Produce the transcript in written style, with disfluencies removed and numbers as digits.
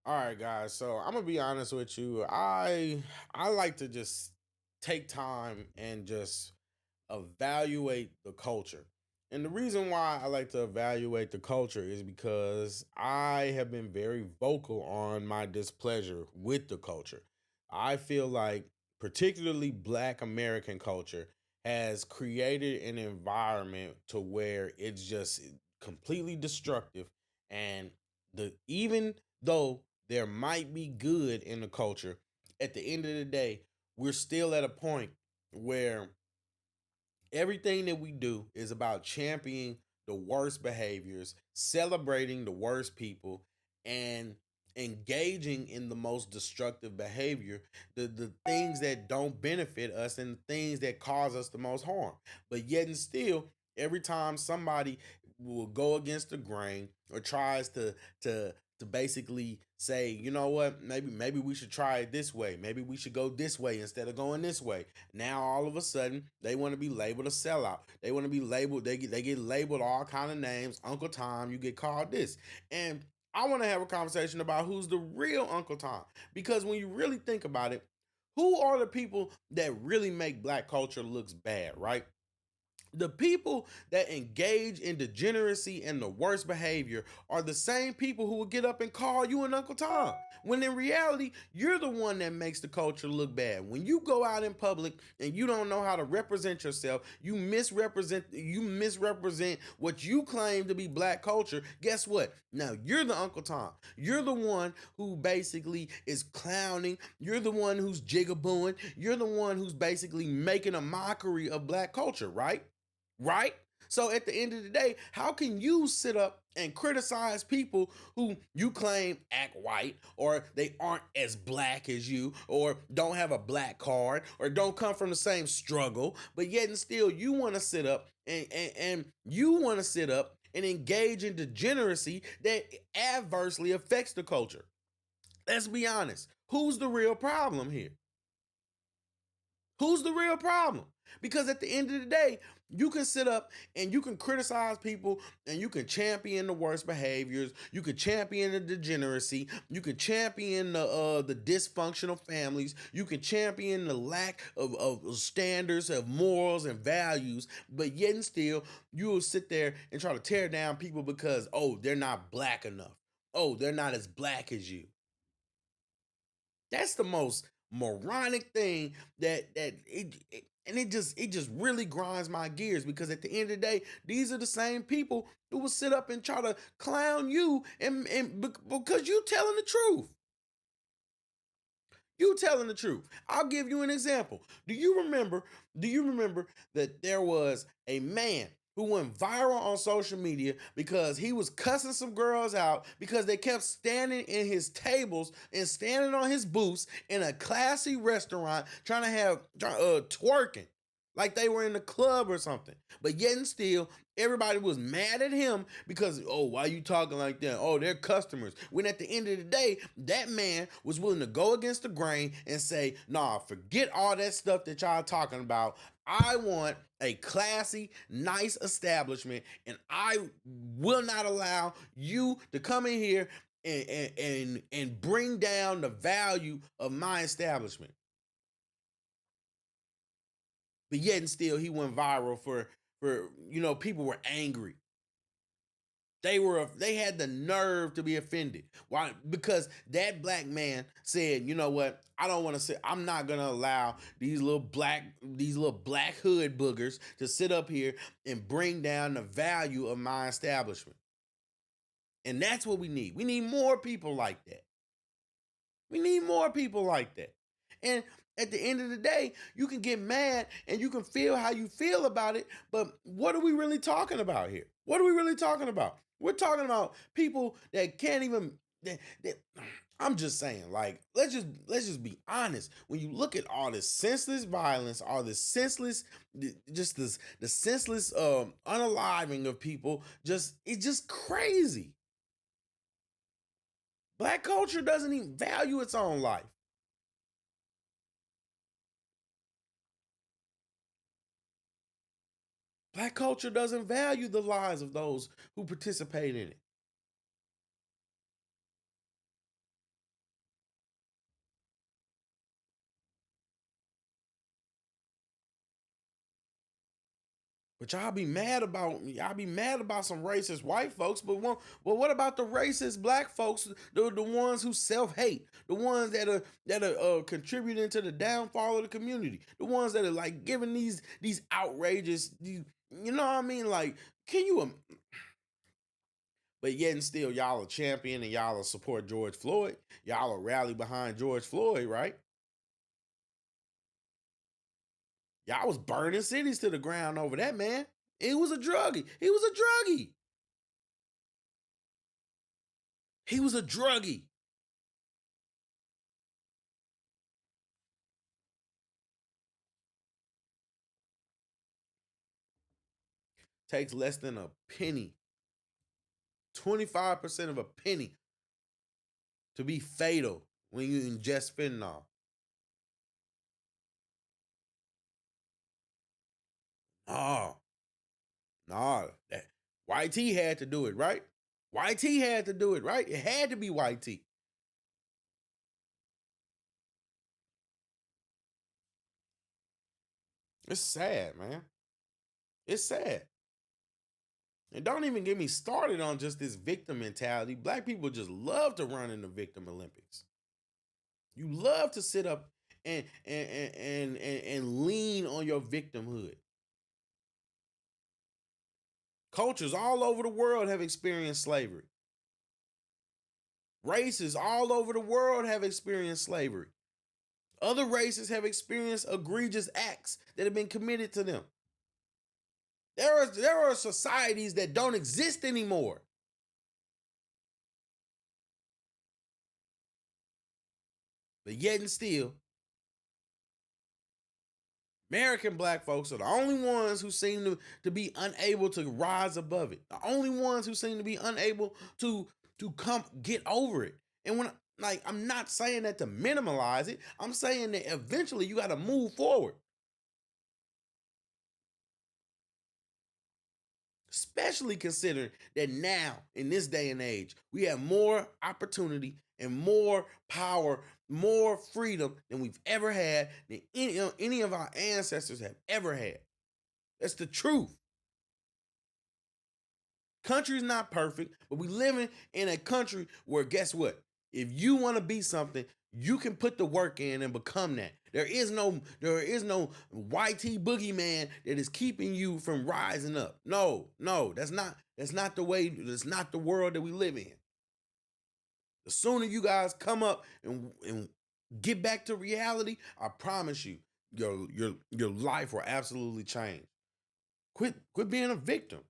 All right, guys. So I'm gonna be honest with you. I like to just take time and just evaluate the culture. And the reason why I like to evaluate the culture is because I have been very vocal on my displeasure with the culture. I feel like, particularly Black American culture, has created an environment to where it's just completely destructive. And even though there might be good in the culture, at the end of the day, we're still at a point where everything that we do is about championing the worst behaviors, celebrating the worst people, and engaging in the most destructive behavior, the things that don't benefit us and the things that cause us the most harm. But yet and still, every time somebody will go against the grain or tries to basically say, you know what, maybe we should try it this way. Maybe we should go this way instead of going this way. Now all of a sudden they want to be labeled a sellout. They want to be labeled. They get labeled all kind of names. Uncle Tom, you get called this, and I want to have a conversation about who's the real Uncle Tom, because when you really think about it, who are the people that really make Black culture looks bad, right? The people that engage in degeneracy and the worst behavior are the same people who will get up and call you an Uncle Tom. When in reality, you're the one that makes the culture look bad. When you go out in public and you don't know how to represent yourself, you misrepresent what you claim to be Black culture. Guess what? Now you're the Uncle Tom. You're the one who basically is clowning. You're the one who's jigabooing. You're the one who's basically making a mockery of Black culture, right? Right? So at the end of the day, how can you sit up and criticize people who you claim act white, or they aren't as Black as you, or don't have a Black card, or don't come from the same struggle, but yet and still you want to sit up and you want to sit up and engage in degeneracy that adversely affects the culture? Let's be honest. Who's the real problem here? Who's the real problem? Because at the end of the day, you can sit up and you can criticize people and you can champion the worst behaviors. You can champion the degeneracy. You can champion the dysfunctional families. You can champion the lack of standards, of morals and values. But yet and still, you will sit there and try to tear down people because, oh, they're not Black enough. Oh, they're not as Black as you. That's the most moronic thing and it just really grinds my gears, because at the end of the day, these are the same people who will sit up and try to clown you, because you telling the truth. You telling the truth. I'll give you an example. Do you remember that there was a man who went viral on social media because he was cussing some girls out because they kept standing in his tables and standing on his booths in a classy restaurant trying to have twerking like they were in the club or something. But yet and still, everybody was mad at him because, oh, why you talking like that? Oh, they're customers. When at the end of the day, that man was willing to go against the grain and say, nah, forget all that stuff that y'all talking about. I want a classy, nice establishment, and I will not allow you to come in here and bring down the value of my establishment. But yet and still, he went viral for people were angry. They had the nerve to be offended. Why? Because that Black man said, you know what? I don't want to sit. I'm not gonna allow these little black hood boogers to sit up here and bring down the value of my establishment. And that's what we need. We need more people like that. We need more people like that. And at the end of the day, you can get mad and you can feel how you feel about it, but what are we really talking about here? What are we really talking about? We're talking about people that can't even I'm just saying, like, let's just be honest. When you look at all this senseless violence, all this senseless, just this the senseless unaliving of people, it's just crazy. Black culture doesn't even value its own life. Black culture doesn't value the lives of those who participate in it. But y'all be mad about some racist white folks. But what about the racist black folks? The ones who self hate, the ones that are contributing to the downfall of the community, the ones that are like giving these outrageous, you know what I mean? Like, can you? But yet and still, y'all are champion and y'all are support George Floyd. Y'all are rally behind George Floyd, right? Y'all was burning cities to the ground over that man. He was a druggie. He was a druggie. He was a druggie. Takes less than a penny, 25% of a penny to be fatal when you ingest fentanyl. No, no. YT had to do it, right? YT had to do it, right? It had to be YT. It's sad, man. It's sad. And don't even get me started on just this victim mentality. Black people just love to run in the victim Olympics. You love to sit up and lean on your victimhood. Cultures all over the world have experienced slavery. Races all over the world have experienced slavery. Other races have experienced egregious acts that have been committed to them. There are societies that don't exist anymore. But yet and still, American black folks are the only ones who seem to be unable to rise above it. The only ones who seem to be unable to come get over it. And when like I'm not saying that to minimize it, I'm saying that eventually you got to move forward. Especially considering that now, in this day and age, we have more opportunity and more power, more freedom than we've ever had, than any of our ancestors have ever had. That's the truth. Country's not perfect, but we living in a country where guess what? If you want to be something, you can put the work in and become that. There is no YT boogeyman that is keeping you from rising up. No, no, that's not the way, that's not the world that we live in. The sooner you guys come up and get back to reality, I promise you, your life will absolutely change. Quit being a victim.